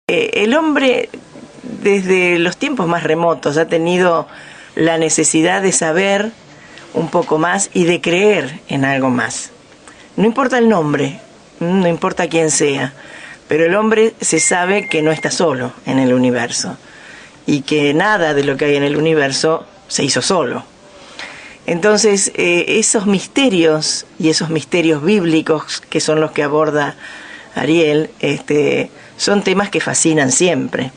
El hombre, desde los tiempos más remotos, ha tenido la necesidad de saber un poco más y de creer en algo más. No importa el nombre, no importa quién sea, pero el hombre se sabe que no está solo en el universo y que nada de lo que hay en el universo se hizo solo. Entonces, esos misterios y esos misterios bíblicos, que son los que aborda Ariel, son temas que fascinan siempre.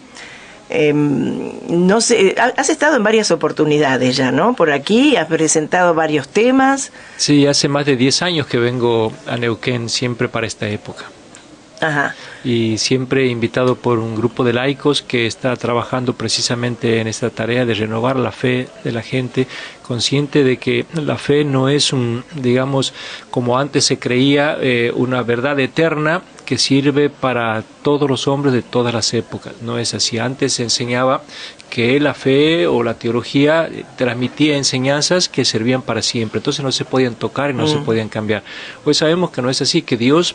No sé, has estado en varias oportunidades ya, ¿no? Por aquí has presentado varios temas. Sí, hace más de 10 años que vengo a Neuquén, siempre para esta época. Ajá. Y siempre invitado por un grupo de laicos que está trabajando precisamente en esta tarea de renovar la fe de la gente, consciente de que la fe no es digamos, como antes se creía, una verdad eterna que sirve para todos los hombres de todas las épocas. No es así. Antes se enseñaba que la fe o la teología transmitía enseñanzas que servían para siempre, entonces no se podían tocar y no se podían cambiar. Hoy sabemos que no es así, que Dios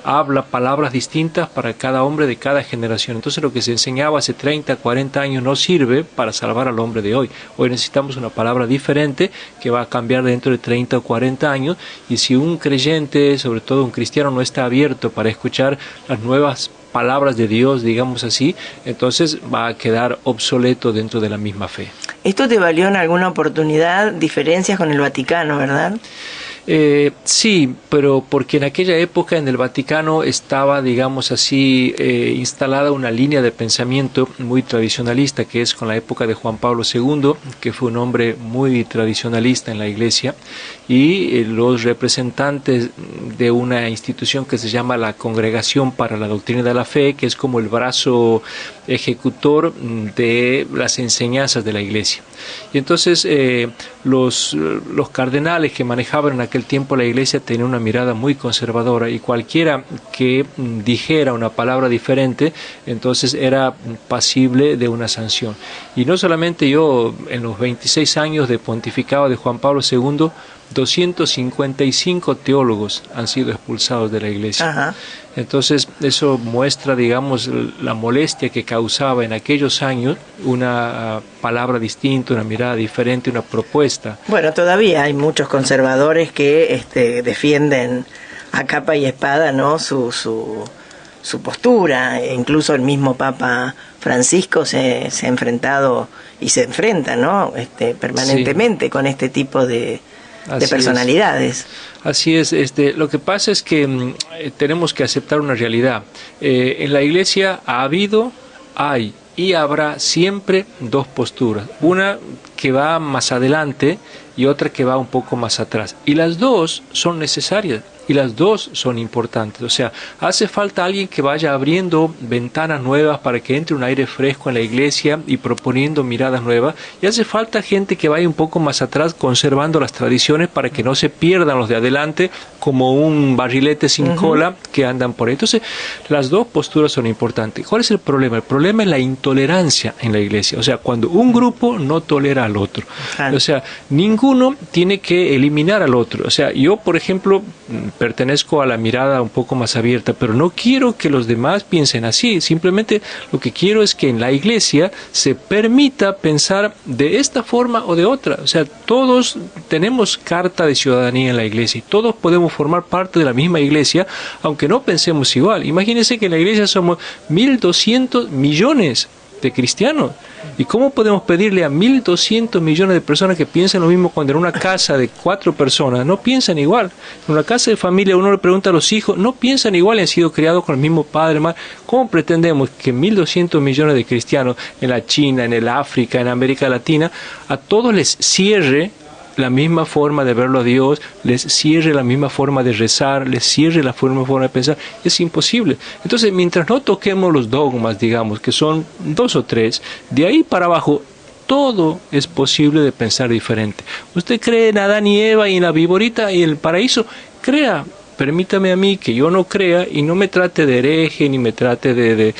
habla palabras distintas para cada hombre de cada generación, entonces lo que se enseñaba hace 30, 40 años no sirve para salvar al hombre de hoy. Hoy necesitamos una palabra diferente que va a cambiar dentro de 30 o 40 años, y si un creyente, sobre todo un cristiano, no está abierto para escuchar las nuevas palabras de Dios, digamos así, entonces va a quedar obsoleto dentro de la misma fe. ¿Esto te valió en alguna oportunidad diferencias con el Vaticano, verdad? Sí, pero porque en aquella época en el Vaticano estaba, digamos así, instalada una línea de pensamiento muy tradicionalista, que es con la época de Juan Pablo II, que fue un hombre muy tradicionalista en la Iglesia, y los representantes de una institución que se llama la Congregación para la Doctrina de la Fe, que es como el brazo ejecutor de las enseñanzas de la Iglesia. Y entonces los cardenales que manejaban en aquel tiempo la Iglesia tenían una mirada muy conservadora, y cualquiera que dijera una palabra diferente entonces era pasible de una sanción. Y no solamente yo, en los 26 años de pontificado de Juan Pablo II, 255 teólogos han sido expulsados de la Iglesia. Ajá. Entonces eso muestra, digamos, la molestia que causaba en aquellos años una palabra distinta, una mirada diferente, una propuesta. Bueno, todavía hay muchos conservadores que defienden a capa y espada, ¿no?, su postura. Incluso el mismo Papa Francisco se ha enfrentado y se enfrenta, ¿no?, permanentemente con este tipo de personalidades. Así es. Lo que pasa es que tenemos que aceptar una realidad. En la Iglesia ha habido, hay y habrá siempre dos posturas. Una que va más adelante y otra que va un poco más atrás. Y las dos son necesarias. Y las dos son importantes. O sea, hace falta alguien que vaya abriendo ventanas nuevas para que entre un aire fresco en la Iglesia y proponiendo miradas nuevas. Y hace falta gente que vaya un poco más atrás conservando las tradiciones para que no se pierdan los de adelante como un barrilete sin cola que andan por ahí. Entonces, las dos posturas son importantes. ¿Cuál es el problema? El problema es la intolerancia en la Iglesia. O sea, cuando un grupo no tolera al otro. O sea, ninguno tiene que eliminar al otro. O sea, yo, por ejemplo, pertenezco a la mirada un poco más abierta, pero no quiero que los demás piensen así. Simplemente lo que quiero es que en la Iglesia se permita pensar de esta forma o de otra. O sea, todos tenemos carta de ciudadanía en la Iglesia y todos podemos formar parte de la misma Iglesia, aunque no pensemos igual. Imagínense que en la Iglesia somos 1.200 millones de cristianos. ¿Y cómo podemos pedirle a 1.200 millones de personas que piensen lo mismo cuando en una casa de 4 personas no piensan igual? En una casa de familia uno le pregunta a los hijos, no piensan igual y han sido criados con el mismo padre, madre. ¿Cómo pretendemos que 1.200 millones de cristianos en la China, en el África, en América Latina, a todos les cierre la misma forma de verlo a Dios, les cierre la misma forma de rezar, les cierre la misma forma de pensar? Es imposible. Entonces, mientras no toquemos los dogmas, digamos, que son 2 o 3, de ahí para abajo, todo es posible de pensar diferente. ¿Usted cree en Adán y Eva y en la viborita y el paraíso? Crea. permítame a mí que yo no crea y no me trate de hereje, ni me trate de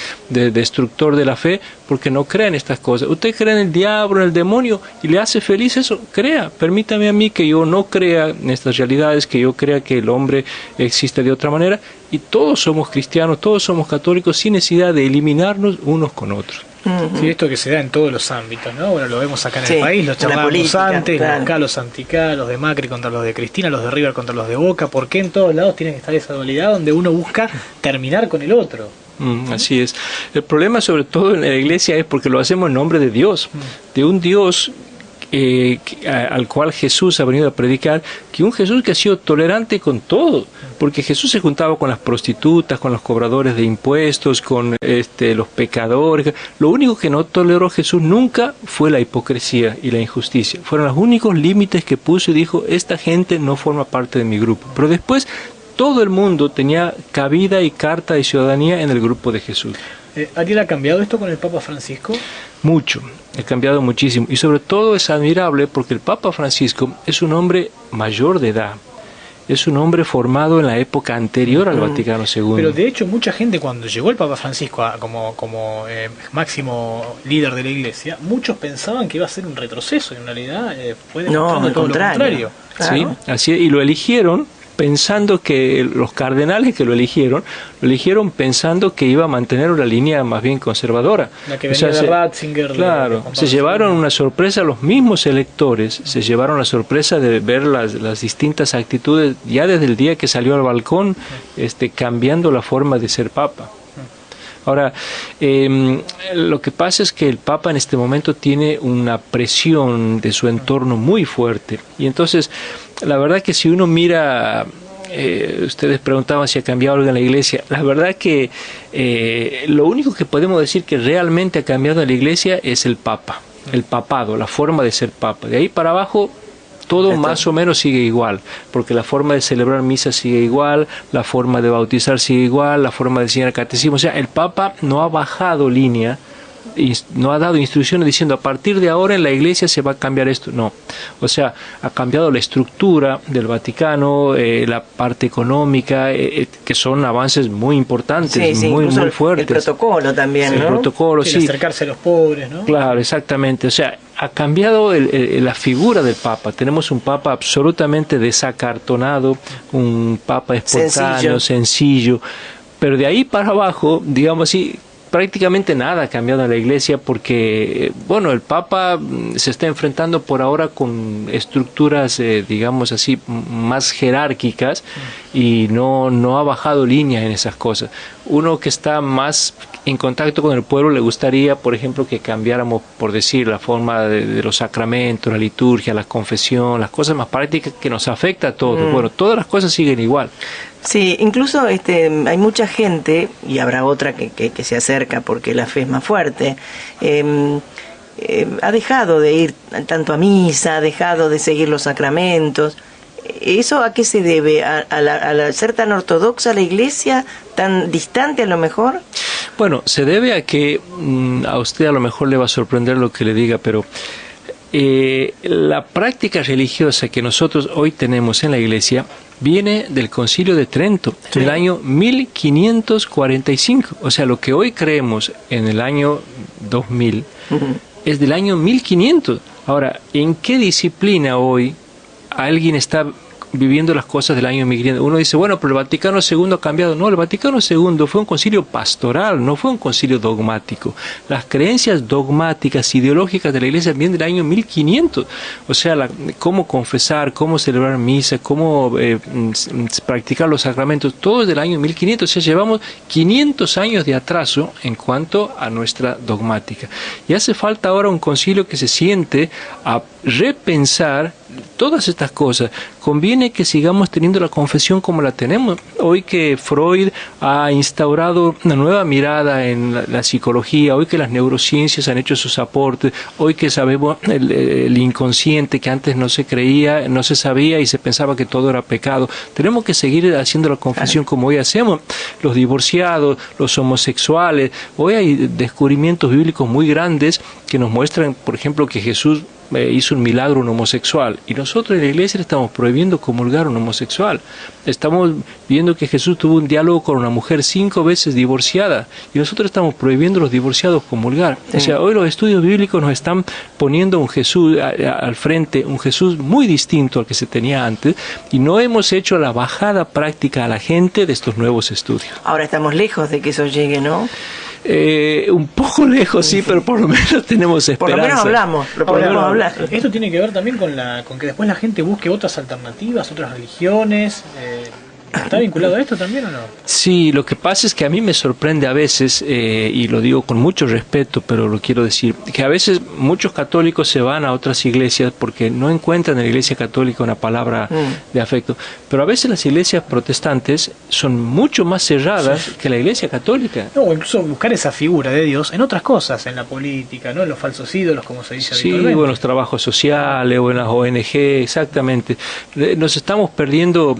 destructor de la fe, porque no crea en estas cosas. Usted cree en el diablo, en el demonio, y le hace feliz eso, crea. Permítame a mí que yo no crea en estas realidades, que yo crea que el hombre existe de otra manera, y todos somos cristianos, todos somos católicos, sin necesidad de eliminarnos unos con otros. Sí, esto que se da en todos los ámbitos, ¿no? Bueno, lo vemos acá en Sí, el país, lo charlábamos política, antes, claro. acá los anticá, los de Macri contra los de Cristina, los de River contra los de Boca. ¿Por qué en todos lados tiene que estar esa dualidad donde uno busca terminar con el otro? Así es. El problema, sobre todo en la iglesia, es porque lo hacemos en nombre de Dios, de un Dios al cual Jesús ha venido a predicar, que un Jesús que ha sido tolerante con todo, porque Jesús se juntaba con las prostitutas, con los cobradores de impuestos, con los pecadores. Lo único que no toleró Jesús nunca fue la hipocresía y la injusticia. Fueron los únicos límites que puso y dijo, esta gente no forma parte de mi grupo. Pero después todo el mundo tenía cabida y carta de ciudadanía en el grupo de Jesús. ¿Ariel, ha cambiado esto con el Papa Francisco? Mucho, ha cambiado muchísimo, y sobre todo es admirable porque el Papa Francisco es un hombre mayor de edad, es un hombre formado en la época anterior al Vaticano II. Pero de hecho mucha gente, cuando llegó el Papa Francisco como máximo líder de la Iglesia, muchos pensaban que iba a ser un retroceso, y en realidad fue demostrando todo lo contrario. Claro. Sí, así es, y lo eligieron pensando que los cardenales que lo eligieron pensando que iba a mantener una línea más bien conservadora. La que venía de Ratzinger. Claro, se llevaron una sorpresa, los mismos electores se llevaron la sorpresa de ver las distintas actitudes ya desde el día que salió al balcón, cambiando la forma de ser papa. Ahora, lo que pasa es que el Papa en este momento tiene una presión de su entorno muy fuerte, y entonces la verdad que si uno mira, ustedes preguntaban si ha cambiado algo en la Iglesia, la verdad que lo único que podemos decir que realmente ha cambiado en la Iglesia es el Papa, el papado, la forma de ser Papa. De ahí para abajo todo más o menos sigue igual, porque la forma de celebrar misa sigue igual, la forma de bautizar sigue igual, la forma de enseñar catecismo. O sea, el Papa no ha bajado línea, no ha dado instrucciones diciendo a partir de ahora en la Iglesia se va a cambiar esto. No, o sea, ha cambiado la estructura del Vaticano, la parte económica, que son avances muy importantes, muy fuertes. El protocolo también, ¿no? El protocolo, sí. Acercarse a los pobres, ¿no? Claro, exactamente. O sea, ha cambiado la figura del Papa. Tenemos un Papa absolutamente desacartonado, un Papa espontáneo, sencillo. Pero de ahí para abajo, digamos así, prácticamente nada ha cambiado en la Iglesia, porque, bueno, el Papa se está enfrentando por ahora con estructuras, digamos así, más jerárquicas, y no ha bajado líneas en esas cosas. Uno que está más en contacto con el pueblo le gustaría, por ejemplo, que cambiáramos, por decir, la forma de los sacramentos, la liturgia, la confesión, las cosas más prácticas que nos afecta a todos. Bueno, todas las cosas siguen igual. Sí, incluso hay mucha gente, y habrá otra que se acerca porque la fe es más fuerte, ha dejado de ir tanto a misa, ha dejado de seguir los sacramentos. ¿Eso a qué se debe? ¿A ser tan ortodoxa la Iglesia, tan distante a lo mejor? Bueno, se debe a que a usted a lo mejor le va a sorprender lo que le diga, pero la práctica religiosa que nosotros hoy tenemos en la Iglesia viene del Concilio de Trento, sí, del año 1545. O sea, lo que hoy creemos en el año 2000 es del año 1500. Ahora, ¿en qué disciplina hoy alguien está viviendo las cosas del año 1500? Uno dice, bueno, pero el Vaticano II ha cambiado. No, el Vaticano II fue un concilio pastoral, no fue un concilio dogmático. Las creencias dogmáticas, ideológicas de la Iglesia vienen del año 1500. O sea, cómo confesar, cómo celebrar misa, cómo practicar los sacramentos, todo es del año 1500. O sea, llevamos 500 años de atraso en cuanto a nuestra dogmática. Y hace falta ahora un concilio que se siente a repensar todas estas cosas. Conviene que sigamos teniendo la confesión como la tenemos. Hoy que Freud ha instaurado una nueva mirada en la psicología, hoy que las neurociencias han hecho sus aportes, hoy que sabemos el inconsciente que antes no se creía, no se sabía y se pensaba que todo era pecado. Tenemos que seguir haciendo la confesión como hoy hacemos. Los divorciados, los homosexuales. Hoy hay descubrimientos bíblicos muy grandes que nos muestran, por ejemplo, que Jesús hizo un milagro a un homosexual, y nosotros en la iglesia le estamos prohibiendo comulgar a un homosexual. Estamos viendo que Jesús tuvo un diálogo con una mujer 5 veces divorciada, y nosotros estamos prohibiendo a los divorciados comulgar. Sí. O sea, hoy los estudios bíblicos nos están poniendo un Jesús al frente, un Jesús muy distinto al que se tenía antes, y no hemos hecho la bajada práctica a la gente de estos nuevos estudios. Ahora estamos lejos de que eso llegue, ¿no? Un poco lejos, sí, pero por lo menos tenemos esperanza. Por lo menos hablamos, lo podemos hablar. Esto tiene que ver también con que después la gente busque otras alternativas, otras religiones. ¿Está vinculado a esto también o no? Sí, lo que pasa es que a mí me sorprende a veces, y lo digo con mucho respeto, pero lo quiero decir, que a veces muchos católicos se van a otras iglesias porque no encuentran en la iglesia católica una palabra de afecto. Pero a veces las iglesias protestantes son mucho más cerradas que la iglesia católica. No, o incluso buscar esa figura de Dios en otras cosas, en la política, ¿no? En los falsos ídolos, como se dice habitualmente. Sí, o en los trabajos sociales, o en las ONG, exactamente. Nos estamos perdiendo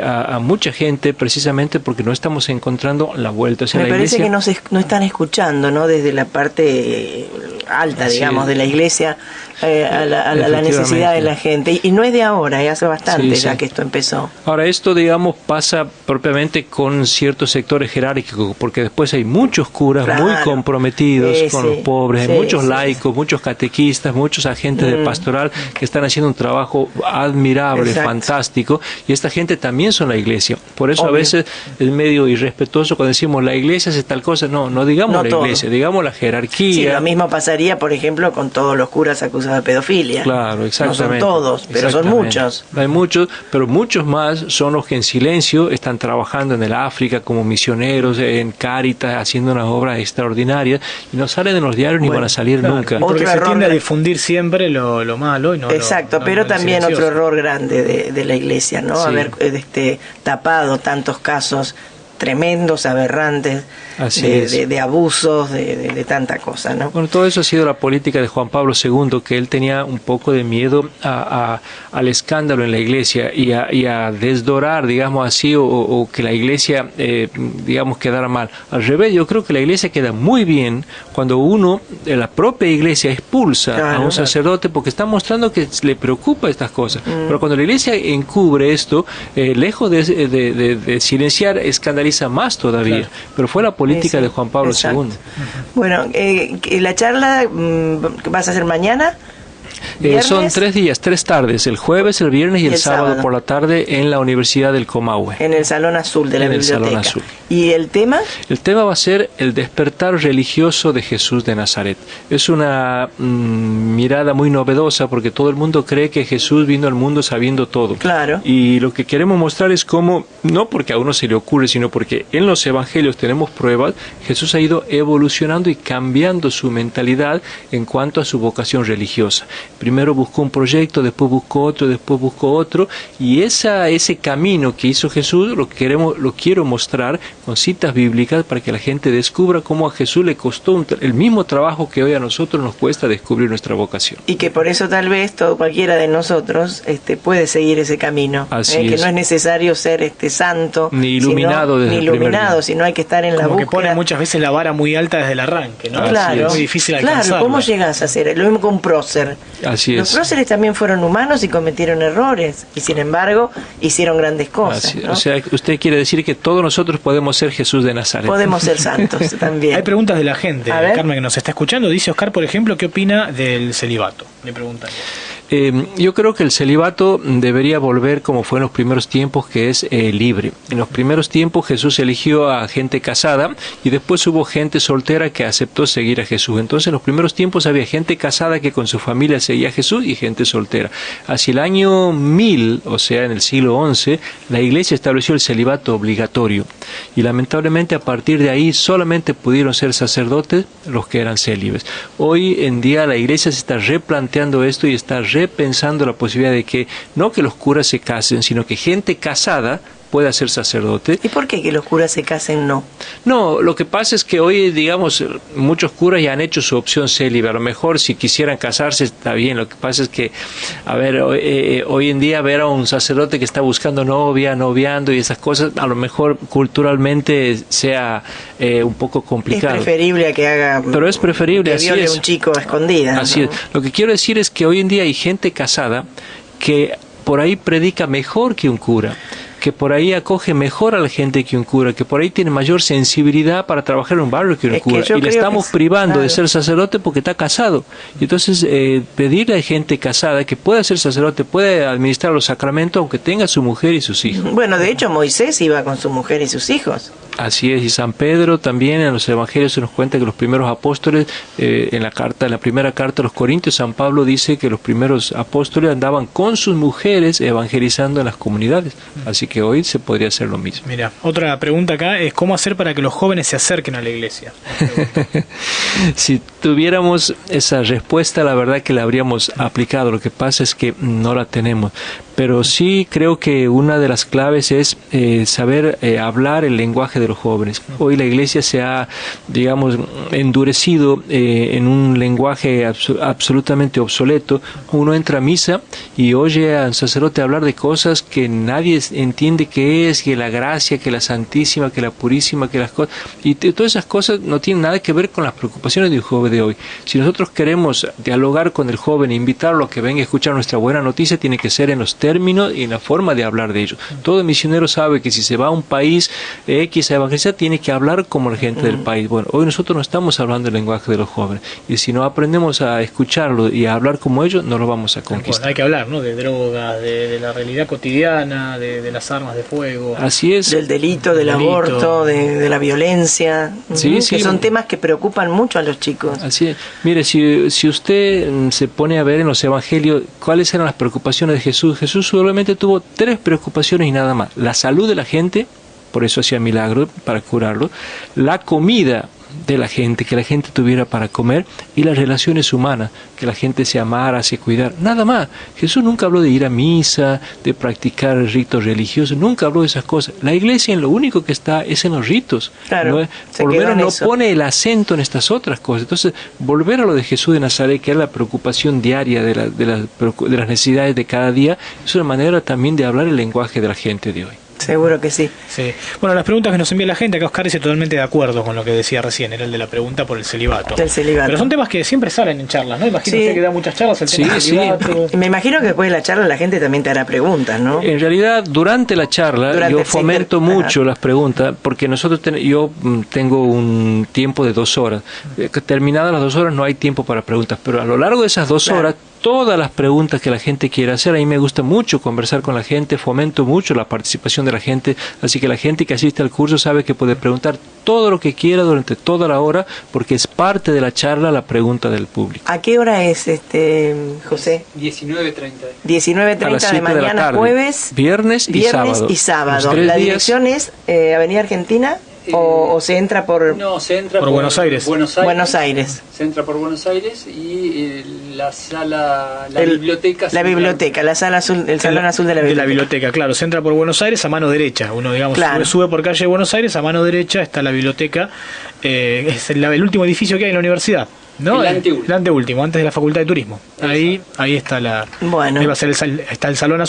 a mucha gente precisamente porque no estamos encontrando la vuelta. O sea, me parece que no están escuchando, ¿no? Desde la parte alta, digamos, de la iglesia a la necesidad de la gente. Y no es de ahora, hace bastante ya que esto empezó. Ahora, esto, digamos, pasa propiamente con ciertos sectores jerárquicos, porque después hay muchos curas muy comprometidos con los pobres, hay muchos laicos, muchos catequistas, muchos agentes de pastoral que están haciendo un trabajo admirable, fantástico, y esta gente también son la iglesia. Por eso a veces es medio irrespetuoso cuando decimos la iglesia hace tal cosa. No digamos la iglesia, digamos la jerarquía. Sí, lo mismo pasaría, por ejemplo, con todos los curas acusados de pedofilia. Claro, exactamente. No son todos, pero son muchos. Hay muchos, pero muchos más son los que en silencio están trabajando en el África como misioneros, en Cáritas, haciendo unas obras extraordinarias, y no salen en los diarios ni van a salir nunca. Porque se tiende a difundir siempre lo malo y no pero también otro error grande de la iglesia, ¿no? Haber tapado tantos casos tremendos, aberrantes, de abusos, de tanta cosa, ¿no? Bueno, todo eso ha sido la política de Juan Pablo II, que él tenía un poco de miedo al escándalo en la iglesia y a desdorar, digamos así, o que la iglesia, digamos, quedara mal. Al revés, yo creo que la iglesia queda muy bien cuando uno, de la propia iglesia, expulsa a un sacerdote porque está mostrando que le preocupa estas cosas. Pero cuando la iglesia encubre esto, lejos de silenciar, escandaliza más todavía. Pero fue la política de Juan Pablo II. Bueno, la charla vas a hacer mañana. Son 3 días, 3 tardes, el jueves, el viernes y el sábado por la tarde en la Universidad del Comahue. En el Salón Azul de la biblioteca. El Salón Azul. ¿Y el tema? El tema va a ser el despertar religioso de Jesús de Nazaret. Es una mirada muy novedosa porque todo el mundo cree que Jesús vino al mundo sabiendo todo. Claro. Y lo que queremos mostrar es cómo, no porque a uno se le ocurre, sino porque en los evangelios tenemos pruebas, Jesús ha ido evolucionando y cambiando su mentalidad en cuanto a su vocación religiosa. Primero buscó un proyecto, después buscó otro, y ese camino que hizo Jesús lo quiero mostrar con citas bíblicas para que la gente descubra cómo a Jesús le costó el mismo trabajo que hoy a nosotros nos cuesta descubrir nuestra vocación. Y que por eso tal vez cualquiera de nosotros puede seguir ese camino. Así que no es necesario ser santo, ni iluminado, sino hay que estar en la búsqueda. Que pone muchas veces la vara muy alta desde el arranque, ¿no? Claro, es muy difícil alcanzarla. Claro, ¿cómo llegás a hacer? Lo mismo con un prócer. Así Los próceres también fueron humanos y cometieron errores, y sin embargo hicieron grandes cosas, ¿no? O sea, usted quiere decir que todos nosotros podemos ser Jesús de Nazaret. Podemos ser santos también. Hay preguntas de la gente, Carmen, que nos está escuchando. Dice Oscar, por ejemplo, ¿qué opina del celibato? Le preguntan. Yo creo que el celibato debería volver como fue en los primeros tiempos, que es libre. En los primeros tiempos Jesús eligió a gente casada y después hubo gente soltera que aceptó seguir a Jesús. Entonces en los primeros tiempos había gente casada que con su familia seguía a Jesús y gente soltera. Hacia el año 1000, o sea en el siglo XI, la iglesia estableció el celibato obligatorio y lamentablemente a partir de ahí solamente pudieron ser sacerdotes los que eran célibes. Hoy en día la iglesia se está replanteando esto y está repensando la posibilidad de que no que los curas se casen, sino que gente casada pueda ser sacerdote. ¿Y por qué que los curas se casen no? No, lo que pasa es que hoy, digamos, muchos curas ya han hecho su opción célibe. A lo mejor si quisieran casarse está bien. Lo que pasa es que, a ver, hoy en día ver a un sacerdote que está buscando novia, noviando y esas cosas, a lo mejor culturalmente sea un poco complicado. Es preferible a que haga... Pero es preferible, que así viole es. un chico a escondidas, Así ¿no? es. Lo que quiero decir es que hoy en día hay gente casada que por ahí predica mejor que un cura, que por ahí acoge mejor a la gente que un cura, que por ahí tiene mayor sensibilidad para trabajar en un barrio que un cura. Y le estamos privando de ser sacerdote porque está casado. Y entonces pedirle a gente casada que pueda ser sacerdote, puede administrar los sacramentos aunque tenga su mujer y sus hijos. Bueno, de hecho Moisés iba con su mujer y sus hijos. Así es, y San Pedro también en los evangelios se nos cuenta que los primeros apóstoles, en la primera carta a los Corintios, San Pablo dice que los primeros apóstoles andaban con sus mujeres evangelizando en las comunidades, así que hoy se podría hacer lo mismo. Mira, otra pregunta acá es ¿cómo hacer para que los jóvenes se acerquen a la iglesia? Si tuviéramos esa respuesta, la verdad que la habríamos aplicado, lo que pasa es que no la tenemos. Pero sí creo que una de las claves es saber hablar el lenguaje de los jóvenes. Hoy la iglesia se ha, digamos, endurecido en un lenguaje absolutamente obsoleto. Uno entra a misa y oye al sacerdote hablar de cosas que nadie entiende qué es, que la gracia, que la santísima, que la purísima, que las cosas... Y todas esas cosas no tienen nada que ver con las preocupaciones de un joven de hoy. Si nosotros queremos dialogar con el joven e invitarlo a que venga a escuchar nuestra buena noticia, tiene que ser en los términos y en la forma de hablar de ellos. Todo misionero sabe que si se va a un país X a evangelizar, tiene que hablar como la gente del país. Bueno, hoy nosotros no estamos hablando el lenguaje de los jóvenes, y si no aprendemos a escucharlo y a hablar como ellos, no lo vamos a conquistar. Hay que hablar, ¿no? De drogas, de la realidad cotidiana, de las armas de fuego. Así es. Del delito, del aborto, de la violencia, sí, que son temas que preocupan mucho a los chicos. Así es. Mire, si usted se pone a ver en los evangelios cuáles eran las preocupaciones de Jesús, Jesús solamente tuvo 3 preocupaciones y nada más: la salud de la gente, por eso hacía milagros para curarlo; la comida de la gente, que la gente tuviera para comer; y las relaciones humanas, que la gente se amara, se cuidara. Nada más. Jesús nunca habló de ir a misa, de practicar ritos religiosos, nunca habló de esas cosas. La iglesia en lo único que está es en los ritos. Claro, ¿no? Por lo menos no pone el acento en estas otras cosas. Entonces, volver a lo de Jesús de Nazaret, que es la preocupación diaria de las necesidades de cada día, es una manera también de hablar el lenguaje de la gente de hoy. Seguro que sí. Sí. Bueno, las preguntas que nos envía la gente, acá Oscar dice totalmente de acuerdo con lo que decía recién, era el de la pregunta por el celibato. Del celibato. Pero son temas que siempre salen en charlas, ¿no? Imagino usted que da muchas charlas el tema del celibato. Me imagino que después de la charla la gente también te hará preguntas, ¿no? En realidad, durante la charla yo fomento mucho las preguntas, porque nosotros yo tengo un tiempo de 2 horas. Terminadas las 2 horas no hay tiempo para preguntas, pero a lo largo de esas 2 horas, todas las preguntas que la gente quiera hacer, a mí me gusta mucho conversar con la gente, fomento mucho la participación de la gente, así que la gente que asiste al curso sabe que puede preguntar todo lo que quiera durante toda la hora, porque es parte de la charla la pregunta del público. ¿A qué hora es, José? 19:30. 19:30 de mañana, jueves, viernes y sábado. La dirección es Avenida Argentina. ¿O se entra por...? No, se entra por Buenos Aires. Buenos Aires. Se entra por Buenos Aires y la sala, biblioteca. La biblioteca, la sala azul, el salón azul de la biblioteca. De la biblioteca, claro. Se entra por Buenos Aires a mano derecha. Uno, digamos, sube por calle Buenos Aires, a mano derecha está la biblioteca. Es el último edificio que hay en la universidad, ¿no? El anteúltimo, antes de la Facultad de Turismo. Ahí está la... Bueno. Ahí va a ser está el salón azul.